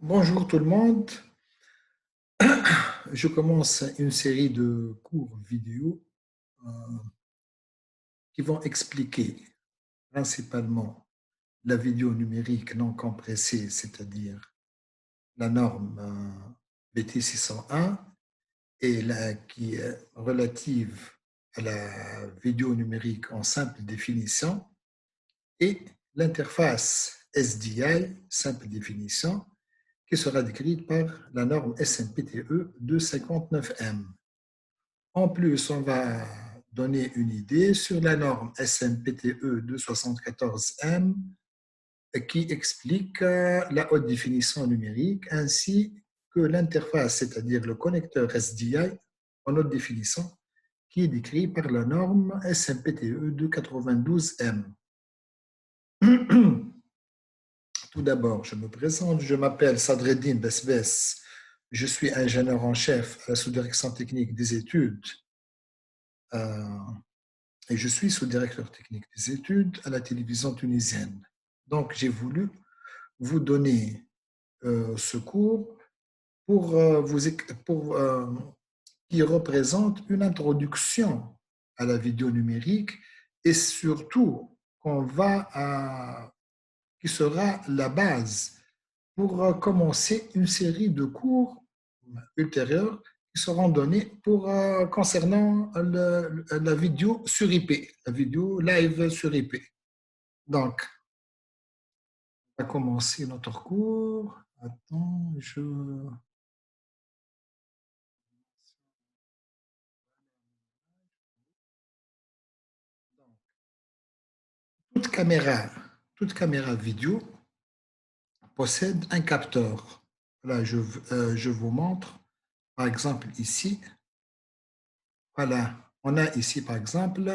Bonjour tout le monde. Je commence une série de cours vidéo euh, qui vont expliquer principalement la vidéo numérique non compressée, c'est-à-dire la norme BT 601 et qui est relative à la vidéo numérique en simple définition et l'interface SDI, simple définition, qui sera décrite par la norme SMPTE 259M. En plus, on va donner une idée sur la norme SMPTE 274M qui explique la haute définition numérique ainsi que l'interface, c'est-à-dire le connecteur SDI en haute définition qui est décrit par la norme SMPTE 292M. Tout d'abord, je me présente, je m'appelle Sadreddine Besbes, je suis ingénieur en chef à la sous-direction technique des études et je suis sous-directeur technique des études à la télévision tunisienne. Donc, j'ai voulu vous donner ce cours pour, qui représente une introduction à la vidéo numérique et surtout qui sera la base pour commencer une série de cours ultérieurs qui seront donnés concernant la vidéo sur IP, la vidéo live sur IP. Donc, on va commencer notre cours. Attends, toute caméra, toute caméra vidéo possède un capteur. Là, je vous montre, par exemple, ici. Voilà, on a ici, par exemple,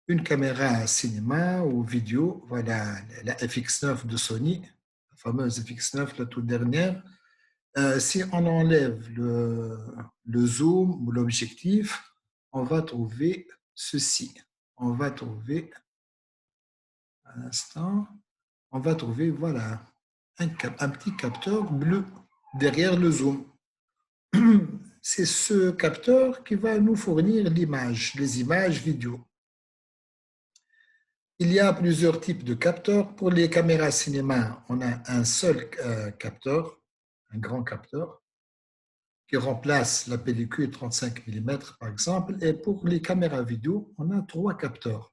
une caméra cinéma ou vidéo, voilà, la FX9 de Sony, la fameuse FX9, la toute dernière. Si on enlève le zoom ou l'objectif, on va trouver ceci. On va trouver, un instant, on va trouver, voilà, un petit capteur bleu derrière le zoom. C'est ce capteur qui va nous fournir l'image, les images vidéo. Il y a plusieurs types de capteurs. Pour les caméras cinéma, on a un seul capteur, un grand capteur, qui remplace la pellicule 35 mm, par exemple. Et pour les caméras vidéo, on a trois capteurs.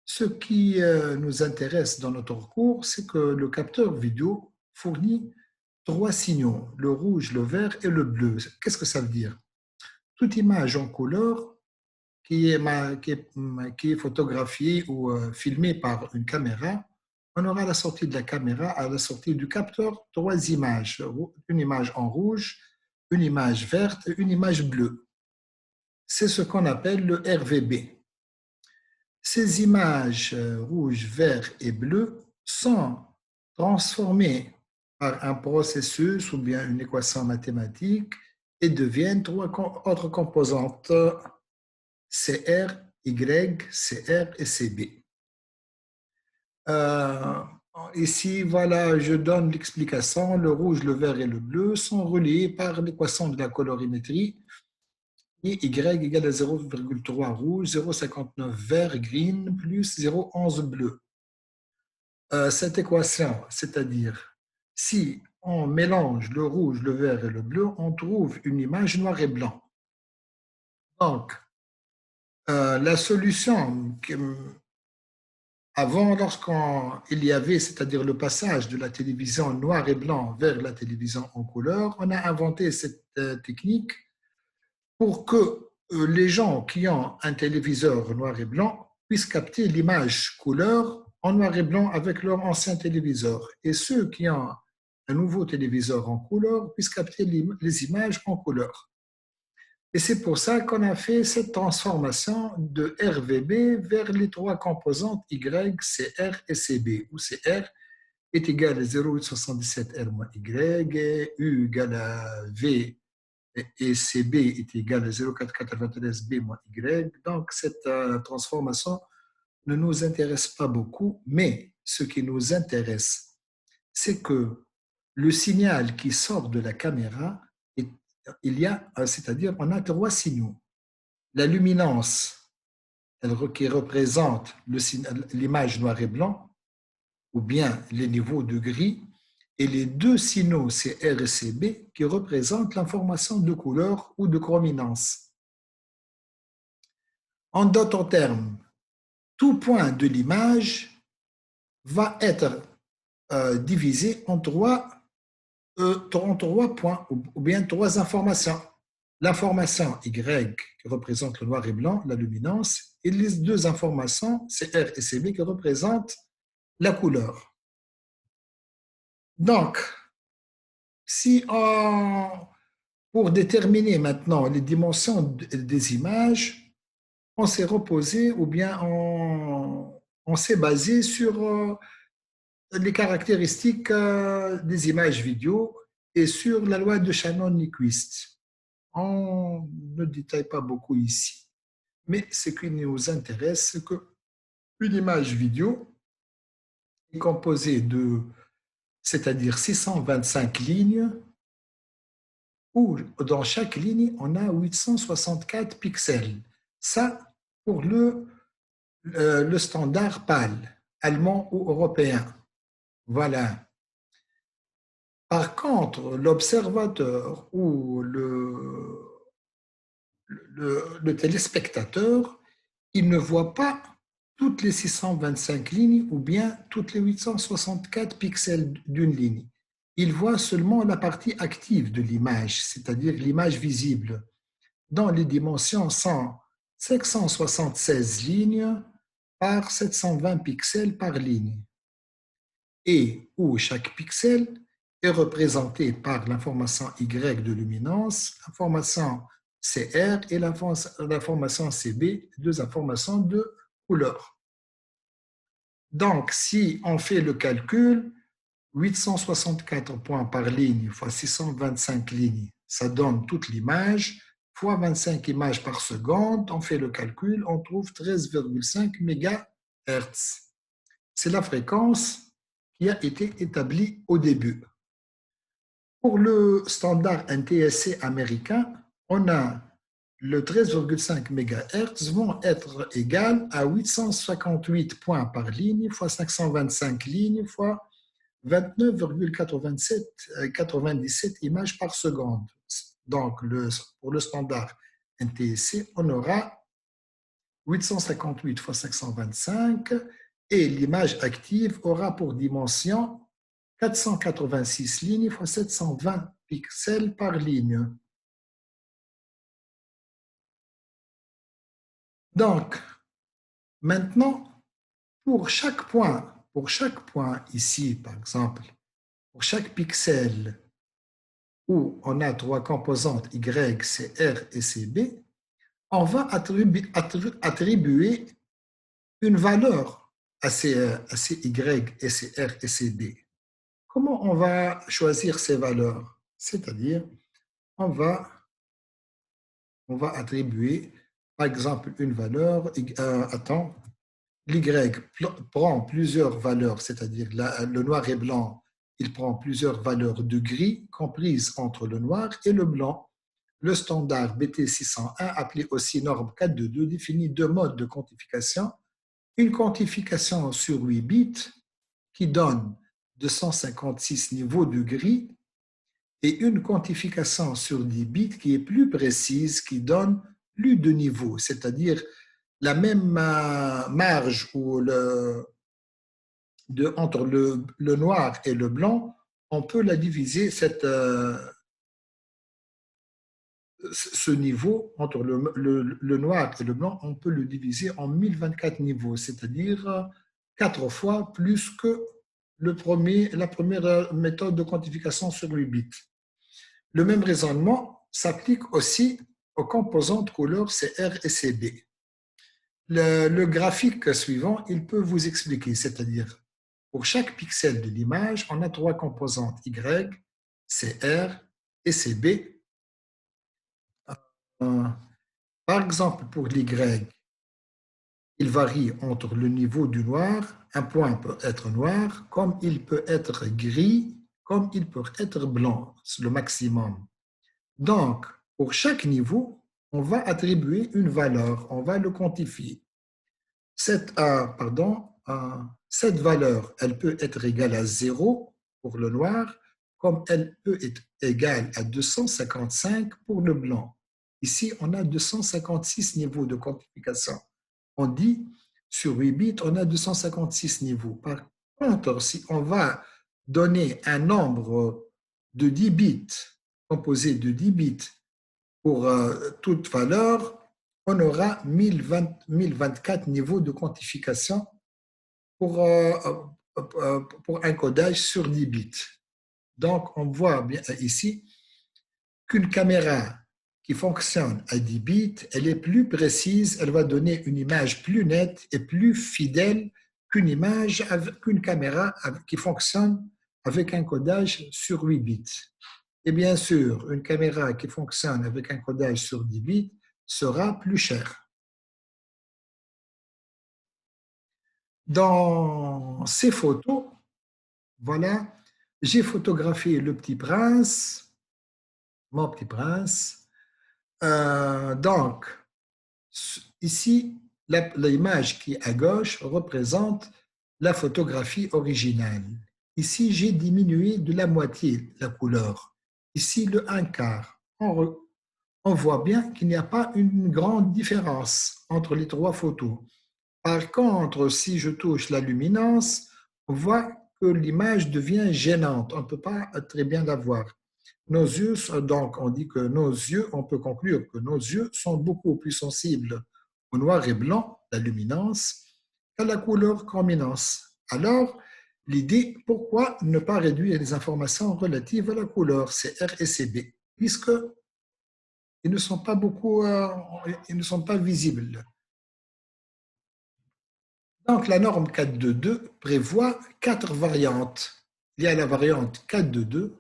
Ce qui nous intéresse dans notre cours, c'est que le capteur vidéo fournit trois signaux, le rouge, le vert et le bleu. Qu'est-ce que ça veut dire? Toute image en couleur qui est photographiée ou filmée par une caméra, on aura à la sortie de la caméra, à la sortie du capteur, trois images. Une image en rouge, une image verte et une image bleue. C'est ce qu'on appelle le RVB. Ces images rouge, vert et bleu sont transformées par un processus ou bien une équation mathématique et deviennent trois autres composantes CR, Y, CR et CB. Euh, Ici, voilà, je donne l'explication. Le rouge, le vert et le bleu sont reliés par l'équation de la colorimétrie. Y égale à 0,3 rouge, 0,59 vert, green, plus 0,11 bleu. Cette équation, c'est-à-dire si on mélange le rouge, le vert et le bleu, on trouve une image noir et blanc. Donc, la solution avant, lorsqu'il y avait, c'est-à-dire le passage de la télévision noir et blanc vers la télévision en couleur, on a inventé cette technique pour que les gens qui ont un téléviseur noir et blanc puissent capter l'image couleur en noir et blanc avec leur ancien téléviseur. Et ceux qui ont un nouveau téléviseur en couleur puissent capter les images en couleur. Et c'est pour ça qu'on a fait cette transformation de RVB vers les trois composantes Y, CR et CB, où CR est égal à 0,77 R moins Y, et U égale à V et CB est égal à 0,493 B moins Y. Donc, cette transformation ne nous intéresse pas beaucoup, mais ce qui nous intéresse, c'est que le signal qui sort de la caméra, c'est-à-dire on a trois signaux. La luminance, qui représente l'image noir et blanc, ou bien les niveaux de gris, et les deux signaux CR et CB qui représentent l'information de couleur ou de chrominance. En d'autres termes, tout point de l'image va être divisé en trois points, ou bien trois informations. L'information Y qui représente le noir et blanc, la luminance, et les deux informations CR et CB qui représentent la couleur. Donc, si pour déterminer maintenant les dimensions des images, on s'est reposé ou bien on s'est basé sur les caractéristiques des images vidéo et sur la loi de Shannon-Nyquist. On ne détaille pas beaucoup ici, mais ce qui nous intéresse, c'est qu'une image vidéo est composée c'est-à-dire 625 lignes, où dans chaque ligne, on a 864 pixels. Ça, pour le standard PAL, allemand ou européen. Voilà. Par contre, l'observateur ou le téléspectateur, il ne voit pas toutes les 625 lignes ou bien toutes les 864 pixels d'une ligne. Il voit seulement la partie active de l'image, c'est-à-dire l'image visible, dont les dimensions sont 576 lignes par 720 pixels par ligne, et où chaque pixel est représenté par l'information Y de luminance, l'information CR et l'information CB, deux informations de couleur. Donc, si on fait le calcul, 864 points par ligne fois 625 lignes, ça donne toute l'image, fois 25 images par seconde, on fait le calcul, on trouve 13,5 MHz. C'est la fréquence qui a été établie au début. Pour le standard NTSC américain, on a le 13,5 MHz vont être égal à 858 points par ligne fois 525 lignes fois 29,97 images par seconde. Donc, pour le standard NTSC, on aura 858 fois 525 et l'image active aura pour dimension 486 lignes fois 720 pixels par ligne. Donc, maintenant, pour chaque point ici, par exemple, pour chaque pixel où on a trois composantes Y, CR et CB, on va attribuer une valeur à ces Y, et ces R et ces B. Comment on va choisir ces valeurs? C'est-à-dire, on va attribuer, par exemple, une valeur, l'Y prend plusieurs valeurs, c'est-à-dire le noir et blanc, il prend plusieurs valeurs de gris comprises entre le noir et le blanc. Le standard BT601, appelé aussi norme 422, définit deux modes de quantification. Une quantification sur 8 bits qui donne 256 niveaux de gris et une quantification sur 10 bits qui est plus précise, qui donne plus de niveaux, c'est-à-dire la même marge entre le noir et le blanc, on peut la diviser, ce niveau entre le noir et le blanc, on peut le diviser en 1024 niveaux, c'est-à-dire 4 fois plus que la première méthode de quantification sur 8 bits. Le même raisonnement s'applique aussi aux composantes couleurs CR et CB. Le graphique suivant, il peut vous expliquer, c'est-à-dire pour chaque pixel de l'image, on a trois composantes Y, CR et CB. Par exemple, pour l'Y, il varie entre le niveau du noir, un point peut être noir, comme il peut être gris, comme il peut être blanc, c'est le maximum. Donc, pour chaque niveau, on va attribuer une valeur, on va le quantifier. Cette valeur, elle peut être égale à 0 pour le noir, comme elle peut être égale à 255 pour le blanc. Ici, on a 256 niveaux de quantification. On dit, sur 8 bits, on a 256 niveaux. Par contre, si on va donner un nombre de 10 bits, composé de 10 bits pour toute valeur, on aura 1024 niveaux de quantification pour un codage sur 10 bits. Donc, on voit bien ici qu'une caméra qui fonctionne à 10 bits, elle est plus précise, elle va donner une image plus nette et plus fidèle qu'une caméra qui fonctionne avec un codage sur 8 bits. Et bien sûr, une caméra qui fonctionne avec un codage sur 10 bits sera plus chère. Dans ces photos, voilà, j'ai photographié le petit prince, mon petit prince. Donc, ici, l'image qui est à gauche représente la photographie originale. Ici, j'ai diminué de la moitié la couleur. Ici, le un quart. On voit bien qu'il n'y a pas une grande différence entre les trois photos. Par contre, si je touche la luminance, on voit que l'image devient gênante. On ne peut pas très bien la voir. Nos yeux, donc, on dit que nos yeux, on peut conclure que nos yeux sont beaucoup plus sensibles au noir et blanc, la luminance, qu'à la couleur chrominance. Alors, l'idée, pourquoi ne pas réduire les informations relatives à la couleur, CR et CB, puisque ils ne sont pas ils ne sont pas visibles. Donc, la norme 422 prévoit 4 variantes. Il y a la variante 422,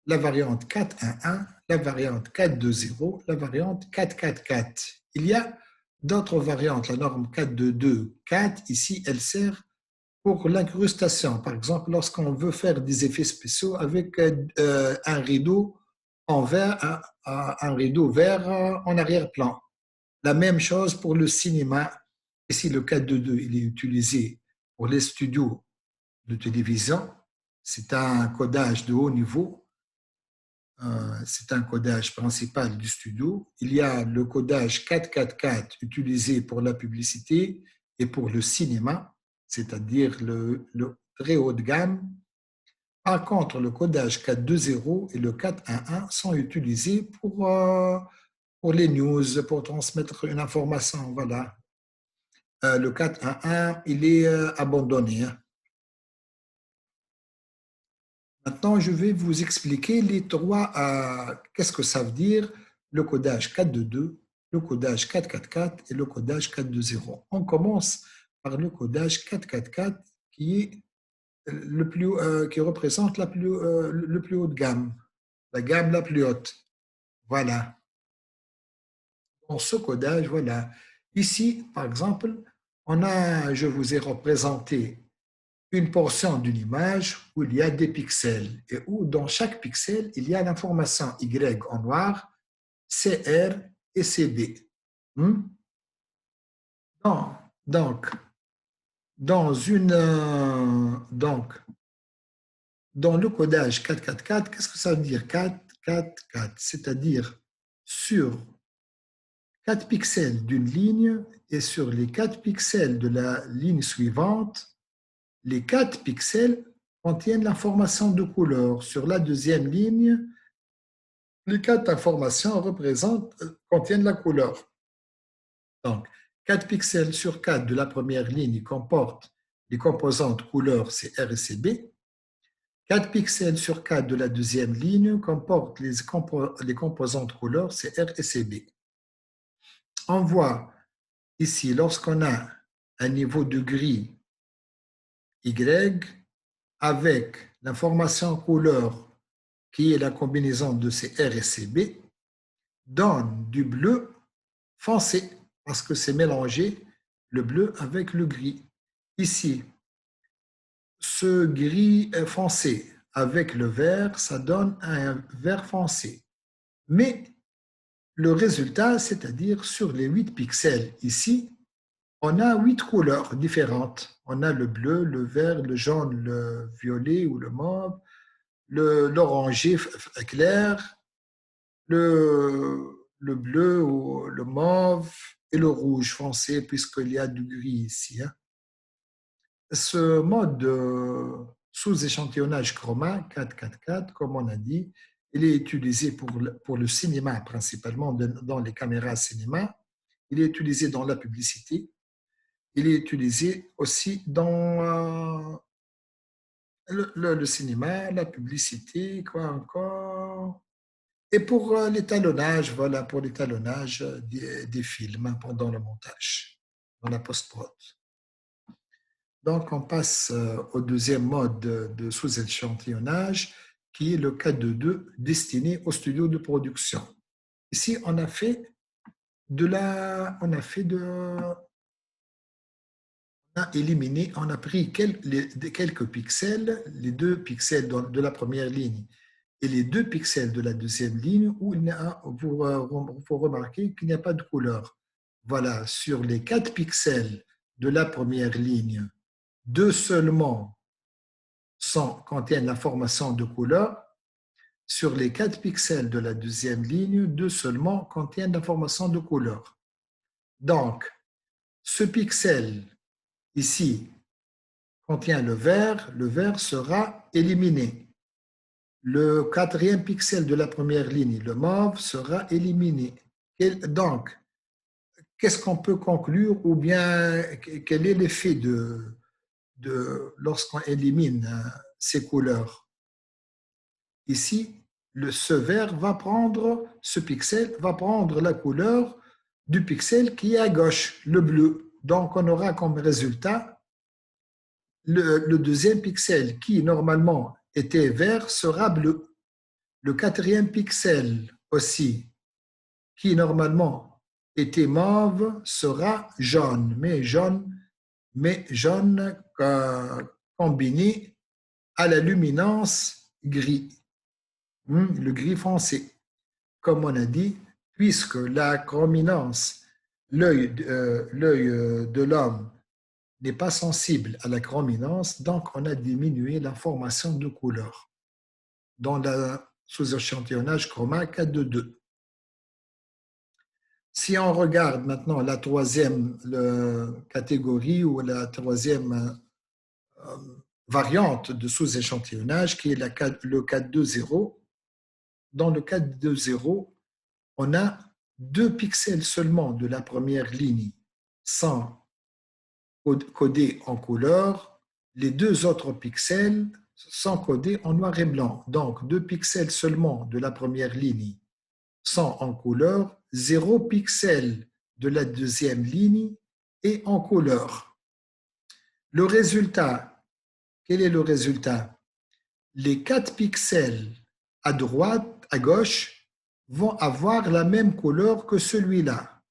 la variante 411, la variante 420, la variante 444. Il y a d'autres variantes. La norme 422, 4, ici, elle sert pour l'incrustation. Par exemple, lorsqu'on veut faire des effets spéciaux avec un rideau en vert, un rideau vert en arrière-plan. La même chose pour le cinéma. Ici, le 422, il est utilisé pour les studios de télévision. C'est un codage de haut niveau. C'est un codage principal du studio. Il y a le codage 444 utilisé pour la publicité et pour le cinéma, c'est-à-dire le très haut de gamme. Par contre, le codage 420 et le 411 sont utilisés pour les news, pour transmettre une information. Voilà. Le 411, il est abandonné. Maintenant, je vais vous expliquer les trois. Qu'est-ce que ça veut dire le codage 422, le codage 444 et le codage 420. On commence par le codage 444 qui est qui représente le plus haut de gamme, la gamme la plus haute. Voilà. Dans ce codage, voilà. Ici, par exemple, je vous ai représenté une portion d'une image où il y a des pixels et où dans chaque pixel, il y a l'information Y en noir, CR et CB. Non. Donc, dans dans le codage 444, qu'est-ce que ça veut dire 444? C'est-à-dire sur 4 pixels d'une ligne et sur les 4 pixels de la ligne suivante, les 4 pixels contiennent l'information de couleur. Sur la deuxième ligne, les 4 informations contiennent la couleur. Donc, 4 pixels sur 4 de la première ligne comportent les composantes couleur CR et CB. 4 pixels sur 4 de la deuxième ligne comportent les composantes couleur CR et CB. On voit ici, lorsqu'on a un niveau de gris Y avec l'information couleur qui est la combinaison de CR et CB, donne du bleu foncé parce que c'est mélangé le bleu avec le gris. Ici, ce gris foncé avec le vert, ça donne un vert foncé. Mais le résultat, c'est-à-dire sur les 8 pixels ici, on a 8 couleurs différentes. On a le bleu, le vert, le jaune, le violet ou le mauve, l'orangé clair, le bleu ou le mauve et le rouge foncé, puisqu'il y a du gris ici. Hein. Ce mode de sous-échantillonnage chroma 444, comme on a dit, il est utilisé pour le cinéma principalement, dans les caméras cinéma. Il est utilisé dans la publicité. Il est utilisé aussi dans le cinéma, la publicité, quoi encore. Et pour l'étalonnage, voilà, pour l'étalonnage des films pendant le montage, dans la post-prod. Donc, on passe au deuxième mode de sous-échantillonnage, qui est le cas de 2 destiné au studio de production. Ici, on a fait éliminé, on a pris quelques pixels, les 2 pixels de la première ligne et les 2 pixels de la deuxième ligne, où vous remarquez qu'il n'y a pas de couleur. Voilà, sur les 4 pixels de la première ligne, 2 seulement contiennent l'information de couleur. Sur les 4 pixels de la deuxième ligne, 2 seulement contiennent l'information de couleur. Donc, ce pixel ici contient le vert sera éliminé. Le 4e pixel de la première ligne, le mauve, sera éliminé. Donc, qu'est-ce qu'on peut conclure ou bien quel est l'effet lorsqu'on élimine ces couleurs? Ici, ce vert ce pixel va prendre la couleur du pixel qui est à gauche, le bleu. Donc, on aura comme résultat le deuxième pixel qui, normalement, était vert, sera bleu. Le 4e pixel aussi, qui, normalement, était mauve, sera jaune, mais jaune combiné à la luminance gris, le gris foncé. Comme on a dit, puisque la chrominance, l'œil de l'homme n'est pas sensible à la chrominance, donc on a diminué l'information de couleur dans le sous-échantillonnage chroma 422. Si on regarde maintenant la troisième catégorie ou la troisième variante de sous-échantillonnage, qui est le 420, dans le 420, on a 2 pixels seulement de la première ligne sans codés en couleur, les 2 autres pixels sont codés en noir et blanc. Donc, 2 pixels seulement de la première ligne sont en couleur, 0 pixel de la deuxième ligne est en couleur. Le résultat, quel est le résultat? Les 4 pixels à droite, à gauche, vont avoir la même couleur que celui-là.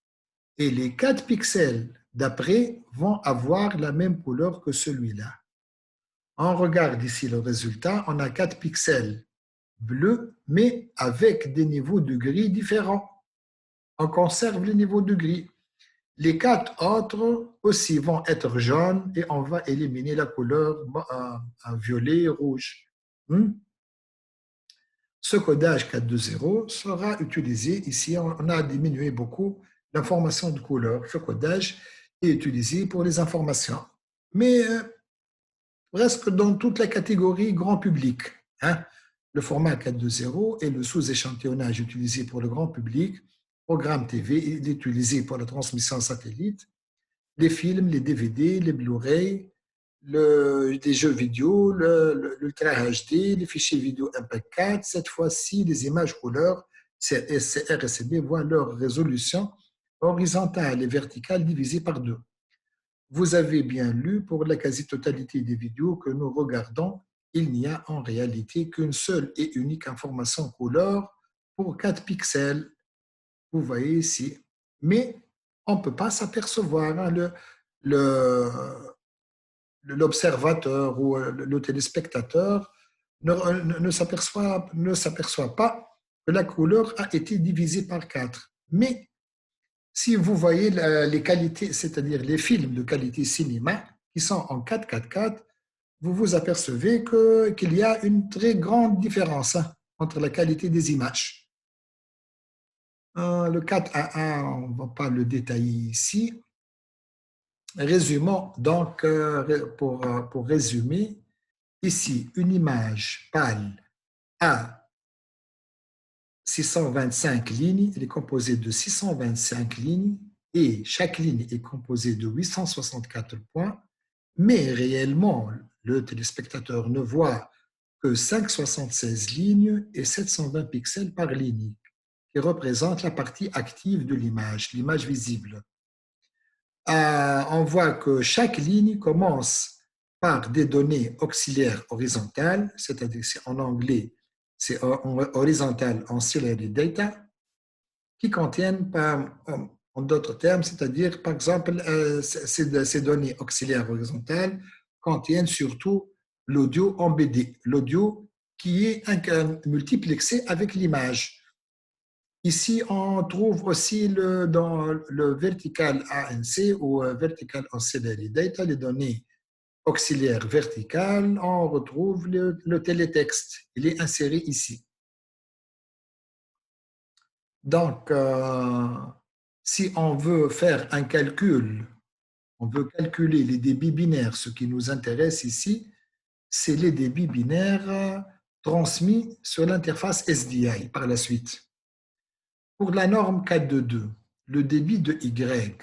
Et les 4 pixels d'après vont avoir la même couleur que celui-là. On regarde ici le résultat, on a 4 pixels bleus, mais avec des niveaux de gris différents. On conserve les niveaux de gris. Les 4 autres aussi vont être jaunes et on va éliminer la couleur violet et rouge. Ce codage 420 sera utilisé ici. On a diminué beaucoup l'information de couleur. Ce codage est utilisé pour les informations. Mais presque dans toute la catégorie grand public. Le format 420 est le sous-échantillonnage utilisé pour le grand public. Programme TV, il est utilisé pour la transmission satellite. Les films, les DVD, les Blu-ray, des jeux vidéo, l'Ultra HD, les fichiers vidéo MP4. Cette fois-ci, les images couleurs RCB voient leur résolution horizontale et verticale divisée par 2. Vous avez bien lu, pour la quasi-totalité des vidéos que nous regardons, il n'y a en réalité qu'une seule et unique information couleur pour 4 pixels. Vous voyez ici. Mais on ne peut pas s'apercevoir. L'observateur ou le téléspectateur ne s'aperçoit pas que la couleur a été divisée par 4. Mais si vous voyez les qualités, c'est-à-dire les films de qualité cinéma qui sont en 4K4, vous vous apercevez qu'il y a une très grande différence entre la qualité des images. Le 4:1, on ne va pas le détailler ici. Résumons donc, pour résumer, ici, une image pâle à 625 lignes, elle est composée de 625 lignes et chaque ligne est composée de 864 points, mais réellement, le téléspectateur ne voit que 576 lignes et 720 pixels par ligne, qui représentent la partie active de l'image visible. On voit que chaque ligne commence par des données auxiliaires horizontales, c'est-à-dire en anglais, c'est horizontal ancillary data, qui contiennent, en d'autres termes, c'est-à-dire, par exemple, ces données auxiliaires horizontales contiennent surtout l'audio embeddé, l'audio qui est multiplexé avec l'image. Ici, on trouve aussi dans le vertical ANC ou vertical ancillary data, les données auxiliaires verticales, on retrouve le télétexte. Il est inséré ici. Donc, si on veut faire un calcul, on veut calculer les débits binaires, ce qui nous intéresse ici, c'est les débits binaires transmis sur l'interface SDI par la suite. Pour la norme 422, le débit de Y,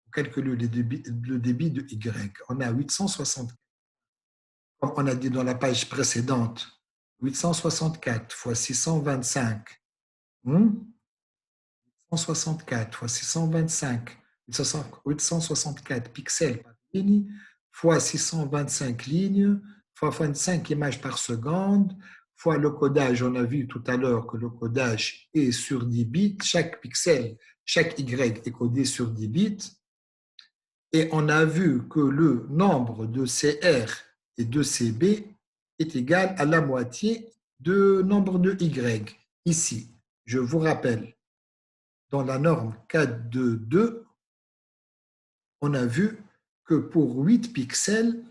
pour calculer le débit de Y, on a 860, comme on a dit dans la page précédente, 864 fois 625, 864 fois 625, 864 pixels par ligne, fois 625 lignes, fois 25 images par seconde, fois le codage. On a vu tout à l'heure que le codage est sur 10 bits. Chaque pixel, chaque Y est codé sur 10 bits. Et on a vu que le nombre de CR et de CB est égal à la moitié du nombre de Y. Ici, je vous rappelle, dans la norme 422, on a vu que pour 8 pixels,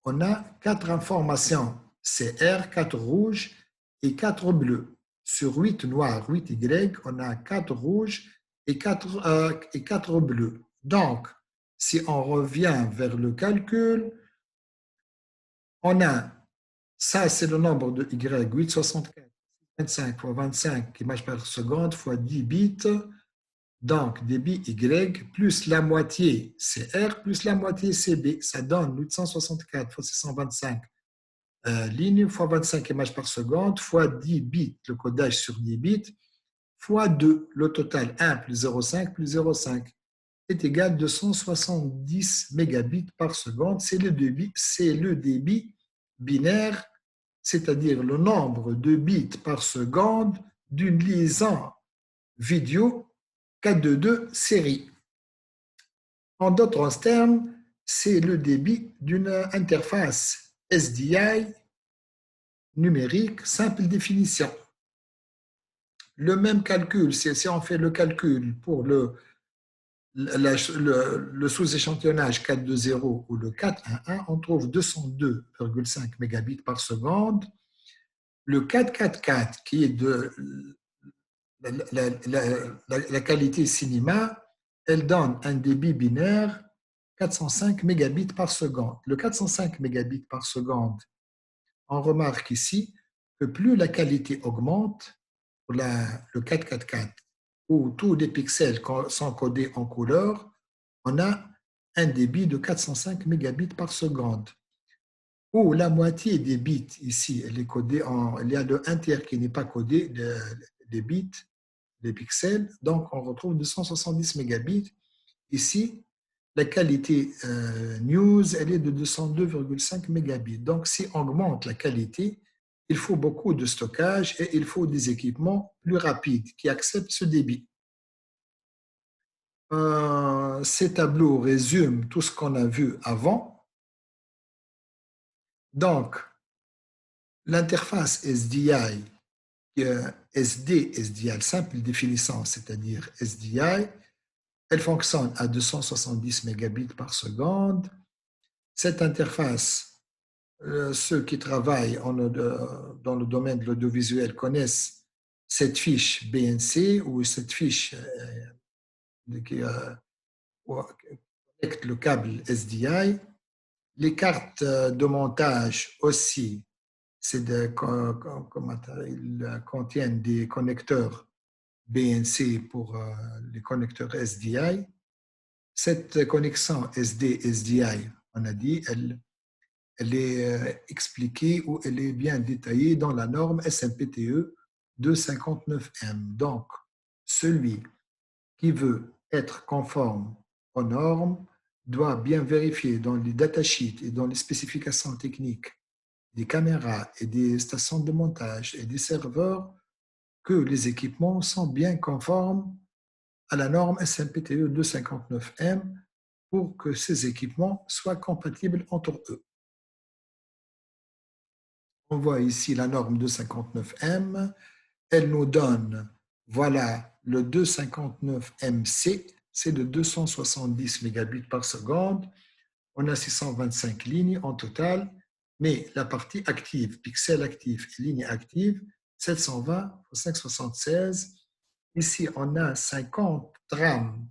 on a 4 informations, CR, 4 rouges et 4 bleus. Sur 8 noirs, 8 Y, on a 4 rouges et 4 bleus. Donc, si on revient vers le calcul, on a, ça c'est le nombre de Y, 864, 25 fois 25 images par seconde fois 10 bits. Donc, débit Y plus la moitié CR plus la moitié CB, ça donne 864 fois 625 lignes fois 25 images par seconde fois 10 bits, le codage sur 10 bits, fois 2, le total 1 plus 0,5 plus 0,5 est égal à 270 mégabits par seconde. C'est le débit binaire, c'est-à-dire le nombre de bits par seconde d'une liaison vidéo 422 série. En d'autres termes, c'est le débit d'une interface SDI numérique simple définition. Le même calcul, si on fait le calcul pour le sous-échantillonnage 420 ou le 411, on trouve 202,5 mégabits par seconde. Le 444, qui est de la qualité cinéma, elle donne un débit binaire 405 mégabits par seconde. Le 405 mégabits par seconde, on remarque ici que plus la qualité augmente pour le 444, où tous les pixels sont codés en couleur, on a un débit de 405 mégabits par seconde. Où la moitié des bits ici, elle est codée il y a le 1 tiers qui n'est pas codé, les bits, les pixels, donc on retrouve 270 mégabits. Ici, la qualité news, elle est de 202,5 mégabits. Donc, si on augmente la qualité, il faut beaucoup de stockage et il faut des équipements plus rapides qui acceptent ce débit. Ces tableaux résument tout ce qu'on a vu avant. Donc, l'interface SDI, SDI, simple définition, c'est-à-dire SDI, elle fonctionne à 270 mégabits par seconde. Cette interface, ceux qui travaillent dans le domaine de l'audiovisuel connaissent cette fiche BNC ou cette fiche qui connecte le câble SDI. Les cartes de montage aussi, ils contiennent des connecteurs BNC pour les connecteurs SDI. Cette connexion SD-SDI, on a dit, elle est expliquée ou elle est bien détaillée dans la norme SMPTE 259M. Donc, celui qui veut être conforme aux normes doit bien vérifier dans les datasheets et dans les spécifications techniques des caméras et des stations de montage et des serveurs que les équipements sont bien conformes à la norme SMPTE 259M pour que ces équipements soient compatibles entre eux. On voit ici la norme 259M. Elle nous donne, voilà, le 259MC, c'est de 270 mégabits par seconde. On a 625 lignes en total, mais la partie active, pixels actifs et lignes actives, 720 x 576. Ici, on a 50 trames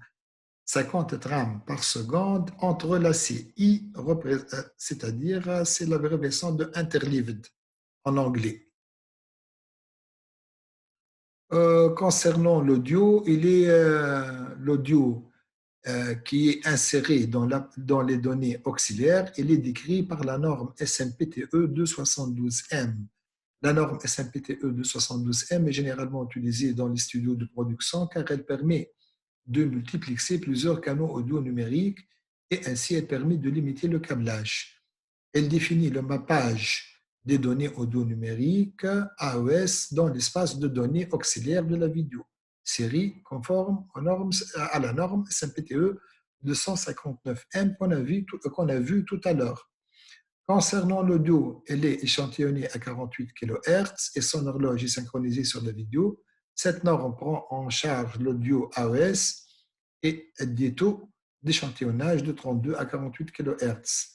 par seconde entrelacées. C'est-à-dire, c'est l'abréviation de interleaved en anglais. Concernant l'audio, il est l'audio qui est inséré dans les données auxiliaires, il est décrit par la norme SMPTE 272M. La norme SMPTE 272M est généralement utilisée dans les studios de production car elle permet de multiplexer plusieurs canaux audio numériques et ainsi elle permet de limiter le câblage. Elle définit le mappage des données audio numériques AES dans l'espace de données auxiliaires de la vidéo, série conforme à la norme SMPTE 259M qu'on a vu tout à l'heure. Concernant l'audio, elle est échantillonnée à 48 kHz et son horloge est synchronisée sur la vidéo. Cette norme prend en charge l'audio AES et des taux d'échantillonnage de 32 à 48 kHz.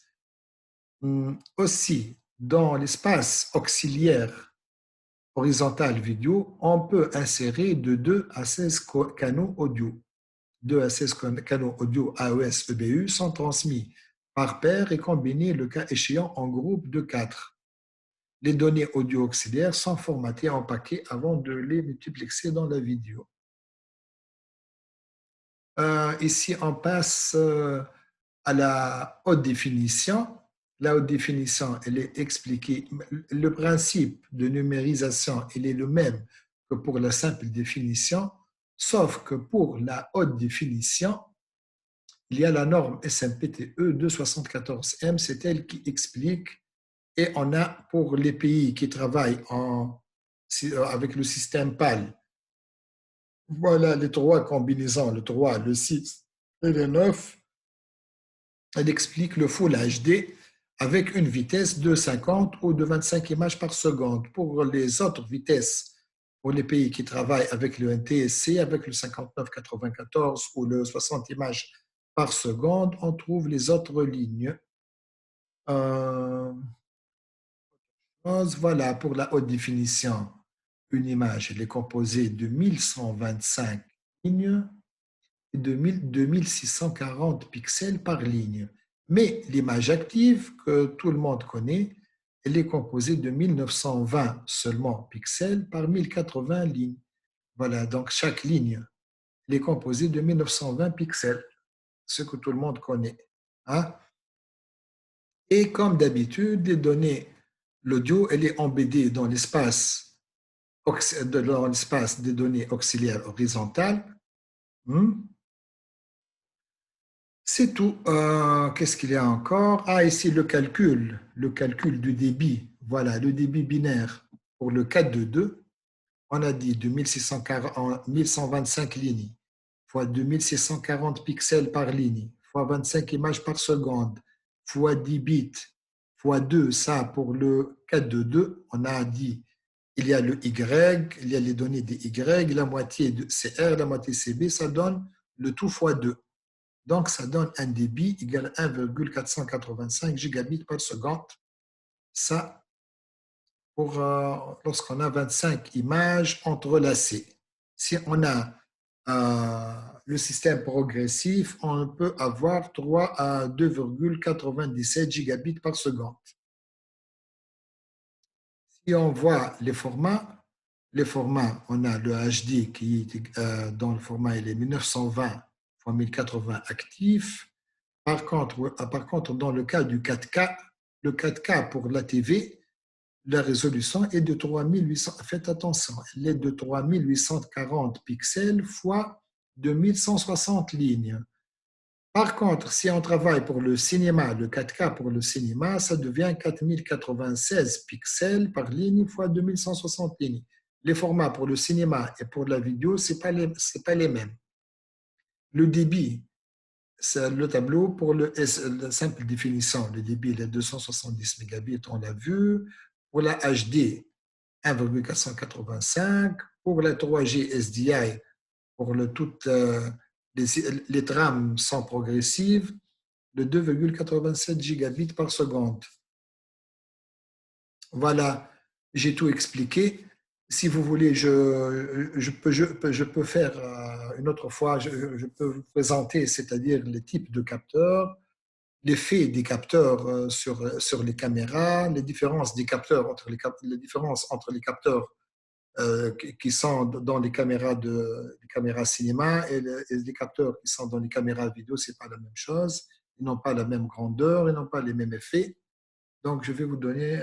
Aussi, dans l'espace auxiliaire horizontal vidéo, on peut insérer de 2 à 16 canaux audio. 2 à 16 canaux audio AES EBU sont transmis par paire et combinés le cas échéant en groupe de 4. Les données audio auxiliaires sont formatées en paquets avant de les multiplexer dans la vidéo. Ici, on passe à la haute définition. La haute définition, elle est expliquée. Le principe de numérisation, il est le même que pour la simple définition, sauf que pour la haute définition, il y a la norme SMPTE 274M, c'est elle qui explique, et on a pour les pays qui travaillent avec le système PAL, voilà les trois combinaisons, le 3, le 6 et le 9, elle explique le Full HD avec une vitesse de 50 ou de 25 images par seconde. Pour les autres vitesses, pour les pays qui travaillent avec le NTSC, avec le 5994 ou le 60 images par seconde, on trouve les autres lignes. Voilà, pour la haute définition, une image elle est composée de 1125 lignes et de 2640 pixels par ligne. Mais l'image active, que tout le monde connaît, elle est composée de 1920 seulement pixels par 1080 lignes. Voilà, donc chaque ligne elle est composée de 1920 pixels, ce que tout le monde connaît. Hein? Et comme d'habitude, les données, l'audio, elle est embeddée dans l'espace des données auxiliaires horizontales. C'est tout. Qu'est-ce qu'il y a encore? Ah, ici, le calcul du débit. Voilà, le débit binaire pour le 422. On a dit 1125 lignes fois 2640 pixels par ligne fois 25 images par seconde fois 10 bits fois 2, ça pour le 422, on a dit il y a le Y, il y a les données des Y, la moitié c'est R, la moitié c'est B, ça donne le tout fois 2. Donc, ça donne un débit égal à 1,485 gigabits par seconde. Ça, pour lorsqu'on a 25 images entrelacées. Si on a le système progressif, on peut avoir 3 à 2,97 gigabits par seconde. Si on voit les formats, on a le HD qui dans le format il est 1920 x 1080 actif. Par contre, dans le cas du 4K, le 4K pour la TV, la résolution est de 3800. Faites attention, elle est de 3840 pixels fois 2160 lignes. Par contre, si on travaille pour le cinéma, le 4K pour le cinéma, ça devient 4096 pixels par ligne fois 2160 lignes. Les formats pour le cinéma et pour la vidéo, ce n'est pas les mêmes. Le débit, c'est le tableau pour la simple définition. Le débit est 270 mégabits, on l'a vu. Pour la HD, 1,485. Pour la 3G SDI, pour toutes les trames sont progressives, de 2,87 gigabits par seconde. Voilà, j'ai tout expliqué. Si vous voulez, je peux faire une autre fois, je peux vous présenter, c'est-à-dire les types de capteurs, l'effet des capteurs sur les caméras, les différences des capteurs les différences entre les capteurs qui sont dans les caméras cinéma et les capteurs qui sont dans les caméras vidéo, c'est pas la même chose. Ils n'ont pas la même grandeur, ils n'ont pas les mêmes effets. Donc, je vais vous donner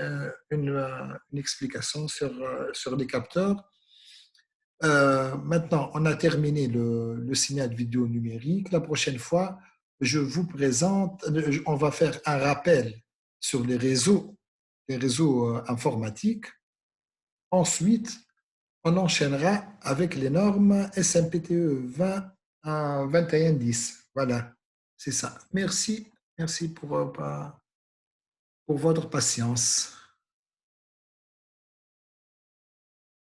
une explication sur les capteurs. Maintenant, on a terminé le signal vidéo numérique. La prochaine fois, je vous présente, on va faire un rappel sur les réseaux informatiques. Ensuite, on enchaînera avec les normes SMPTE 20 à 2110. Voilà, c'est ça. Merci, merci pour votre patience.